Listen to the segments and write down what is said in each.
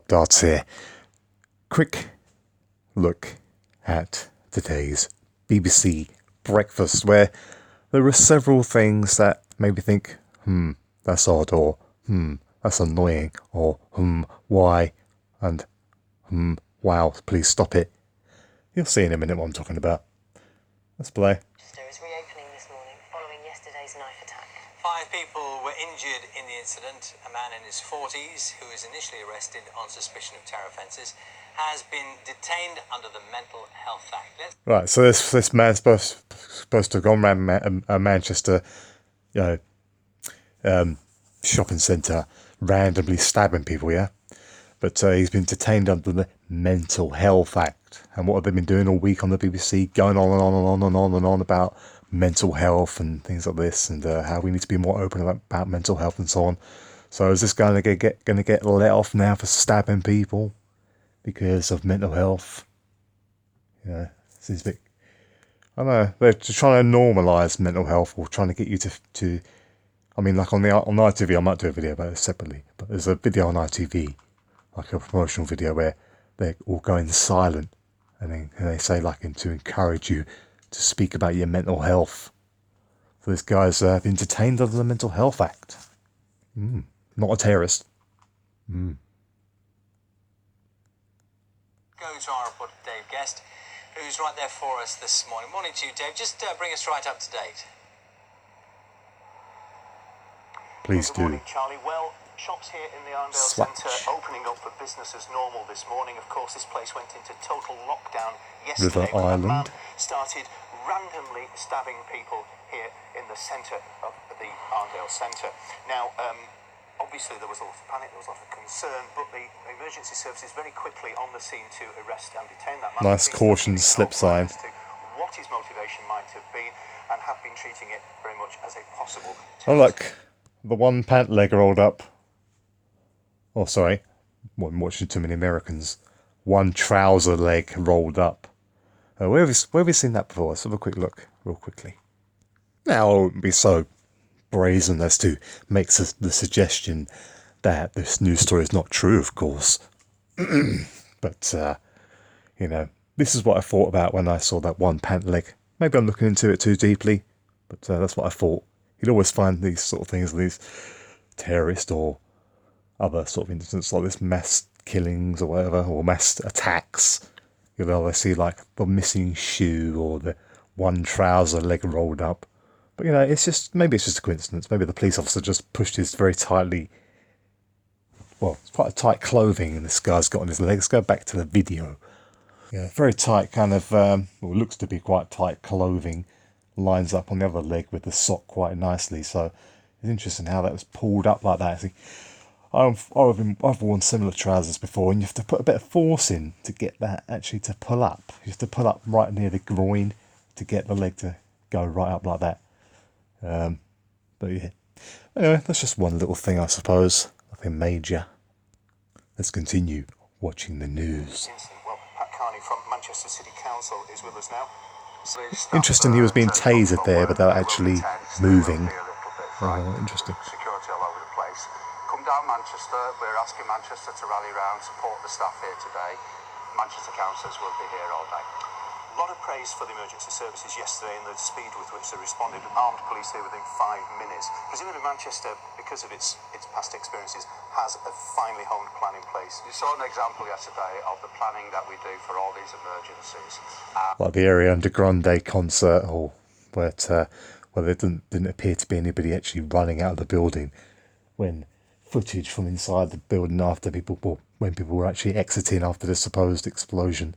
Darts here. Quick look at today's BBC breakfast, where there were several things that made me think, that's odd, or that's annoying, or why, and wow, please stop it. You'll see in a minute what I'm talking about. Let's play. Manchester is reopening this morning following yesterday's knife attack. 5 people were injured in the incident. A man in his 40s, who was initially arrested on suspicion of terror offences, has been detained under the Mental Health Act. Right, so this man's supposed to have gone around a Manchester, shopping centre, randomly stabbing people, yeah? But he's been detained under the Mental Health Act. And what have they been doing all week on the BBC? Going on and on and on and on and on about mental health and things like this, and how we need to be more open about mental health and so on. So is this guy going to get let off now for stabbing people because of mental health? Yeah, it seems a bit... I don't know, they're trying to normalise mental health, or trying to get you to I mean, like on ITV, I might do a video about it separately, but there's a video on ITV, like a promotional video, where they're all going silent, and they say, like, to encourage you to speak about your mental health. So this guy's been detained under the Mental Health Act. Not a terrorist. Go to our reporter, Dave Guest, who's right there for us this morning. Morning to you, Dave. Just bring us right up to date. Please Good do. morning, Charlie. Well, shops here in the Arndale Centre opening up for business as normal this morning. Of course, this place went into total lockdown yesterday River when a man Island. started randomly stabbing people here in the centre of the Arndale Centre. Now, obviously there was a lot of panic, there was a lot of concern, but the emergency services very quickly on the scene to arrest and detain that man. Nice caution slip sign. As to what his motivation might have been, and have been treating it very much as a possible... Oh, look. The one pant leg rolled up. Oh, sorry. I'm watching too many Americans. One trouser leg rolled up. Where have we seen that before? Let's have a quick look, real quickly. Now, I wouldn't be so brazen as to make the suggestion that this news story is not true, of course. But, this is what I thought about when I saw that one pant leg. Maybe I'm looking into it too deeply, but that's what I thought. You'd always find these sort of things, these terrorist or other sort of incidents like this, mass killings or whatever, or mass attacks. You'll always see like the missing shoe or the one trouser leg rolled up. But maybe it's just a coincidence. Maybe the police officer just pushed his very tightly, well, it's quite a tight clothing this guy's got on his legs. Go back to the video. Yeah, very tight kind of, looks to be quite tight clothing. Lines up on the other leg with the sock quite nicely, so it's interesting how that was pulled up like that. See, I've worn similar trousers before, and you have to put a bit of force in to get that actually to pull up. You have to pull up right near the groin to get the leg to go right up like that. But yeah, anyway, that's just one little thing, I suppose. Nothing major. Let's continue watching the news. Well, Pat Carney from Manchester City Council is with us now. Interesting, he was being tasered there without actually moving. Interesting. Security all over the place. Come down Manchester. We're asking Manchester to rally round, support the staff here today. Manchester councillors will be here all day. A lot of praise for the emergency services yesterday and the speed with which they responded. Armed police here within 5 minutes. Presumably Manchester, because of its past experiences, has a finely honed plan in place. You saw an example yesterday of the planning that we do for all these emergencies. Like the Ariana Grande concert, or where there didn't appear to be anybody actually running out of the building, when footage from inside the building when people were actually exiting after the supposed explosion.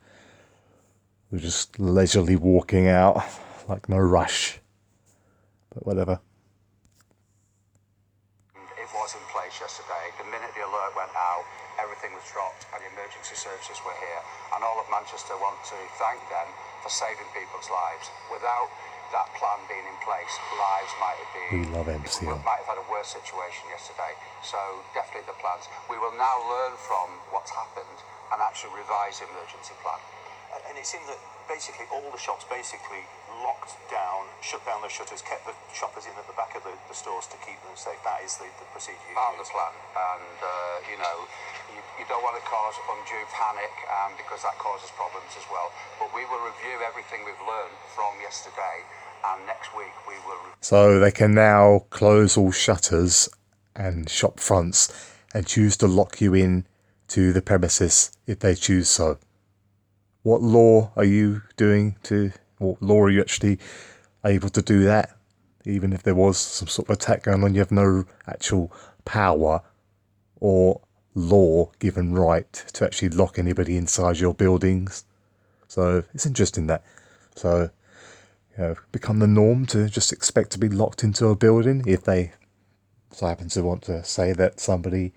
We're just leisurely walking out, like no rush. But whatever. It was in place yesterday. The minute the alert went out, everything was dropped and the emergency services were here. And all of Manchester want to thank them for saving people's lives. Without that plan being in place, lives might have been... We love MCL. Might have had a worse situation yesterday. So definitely the plans. We will now learn from what's happened and actually revise the emergency plan. And it seemed that basically all the shops basically locked down, shut down the shutters, kept the shoppers in at the back of the stores to keep them safe. That is the procedure. Part of the plan, and you don't want to cause undue panic, because that causes problems as well. But we will review everything we've learned from yesterday, and next week we will. So they can now close all shutters and shop fronts and choose to lock you in to the premises if they choose so. What law are you doing to, what law are you actually able to do that? Even if there was some sort of attack going on, you have no actual power or law given right to actually lock anybody inside your buildings. So it's interesting that. So, become the norm to just expect to be locked into a building if they so happen to want to say that somebody,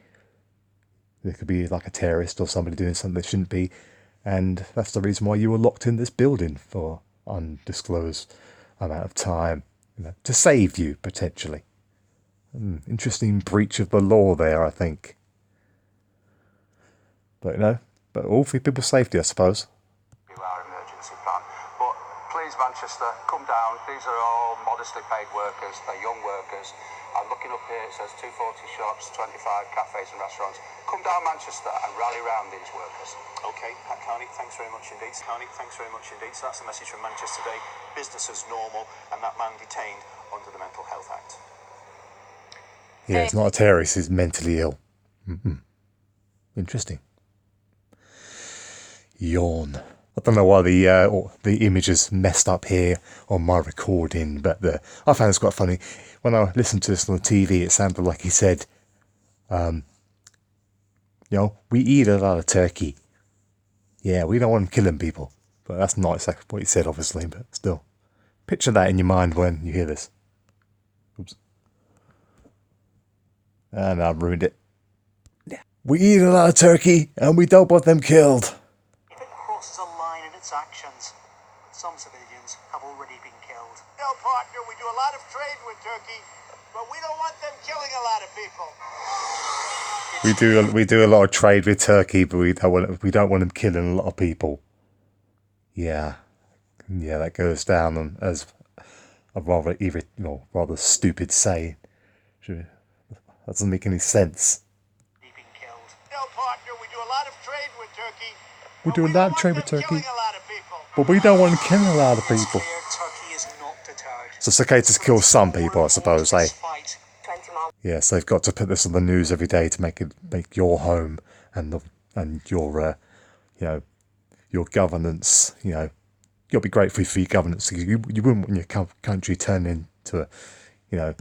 there could be like a terrorist or somebody doing something that shouldn't be, and that's the reason why you were locked in this building for undisclosed amount of time, to save you potentially. Interesting breach of the law there, I think. But but all for people's safety, I suppose. Our emergency plan. But please, Manchester, come down. These are all modestly paid workers. They're young workers. I'm looking up here, it says 240 shops, 25 cafes and restaurants. Come down, Manchester, and rally round these workers. Okay, Pat Carney, thanks very much indeed. Carney, thanks very much indeed. So that's the message from Manchester today. Business as normal, and that man detained under the Mental Health Act. Yeah, he's not a terrorist, he's mentally ill. Interesting. Yawn. I don't know why the image is messed up here on my recording, but I found this quite funny. When I listened to this on the TV, it sounded like he said, we eat a lot of turkey. Yeah, we don't want them killing people. But that's not exactly what he said, obviously, but still. Picture that in your mind when you hear this. Oops. And I ruined it. We eat a lot of turkey, and we don't want them killed. If it crosses a line in its actions, some civilians have already been killed. No, partner, we do a lot of trade with Turkey, but we don't want them killing a lot of people. We do a lot of trade with Turkey, but we don't want them killing a lot of people. Yeah, that goes down as a rather stupid saying. That doesn't make any sense. No, partner, we do a lot of trade with Turkey. We do a lot of trade with Turkey, killing a lot of people. but we don't want to kill a lot of people. Turkey is not deterred. So it's okay to kill some people, I suppose, eh? Fight. 20 miles. Yes, they've got to put this on the news every day to make your home and your your governance. You'll be grateful for your governance. You wouldn't want your country turned into a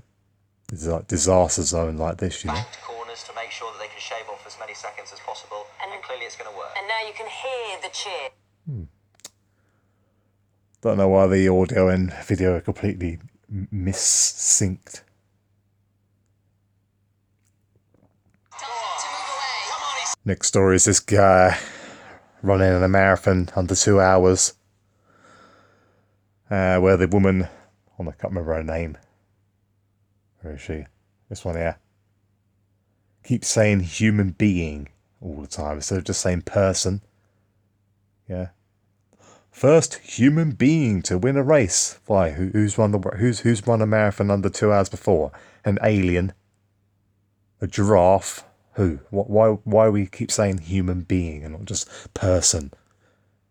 disaster zone like this. Banked corners to make sure that they can shave off as many seconds as possible, and clearly it's going to work. And now you can hear the cheer. Don't know why the audio and video are completely mis-synced. Next story is this guy running in a marathon under 2 hours. Where the woman, I can't remember her name. Where is she? This one here. Keeps saying human being all the time instead of just saying person. Yeah. First human being to win a race. Why? Who's run a marathon under 2 hours before? An alien? A giraffe? Who? Why we keep saying human being and not just person?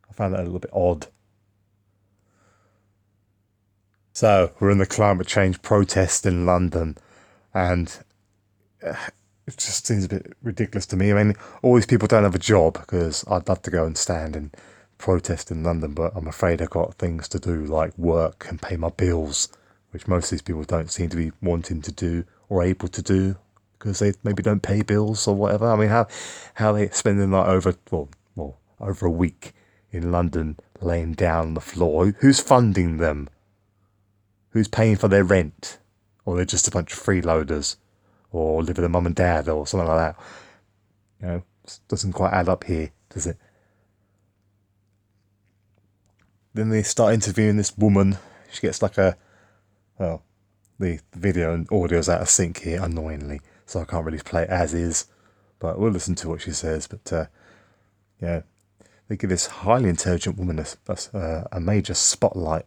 I found that a little bit odd. So, we're in the climate change protest in London, and it just seems a bit ridiculous to me. I mean, all these people don't have a job, because I'd love to go and stand and protest in London, but I'm afraid I've got things to do, like work and pay my bills, which most of these people don't seem to be wanting to do or able to do, because they maybe don't pay bills or whatever. I mean, how are they spending like over a week in London laying down on the floor? Who's funding them? Who's paying for their rent? Or they're just a bunch of freeloaders? Or live with their mum and dad or something like that? It doesn't quite add up here, does it? Then they start interviewing this woman. She gets like the video and audio's out of sync here, annoyingly. So I can't really play it as is. But we'll listen to what she says. But, They give this highly intelligent woman a major spotlight.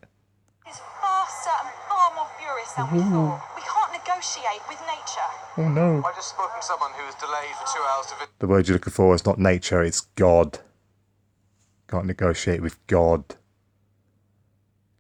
It's faster and far more furious than we thought. We can't negotiate with nature. Oh no. I just spoke to someone who was delayed for 2 hours to visit. The word you're looking for is not nature, it's God. Can't negotiate with God.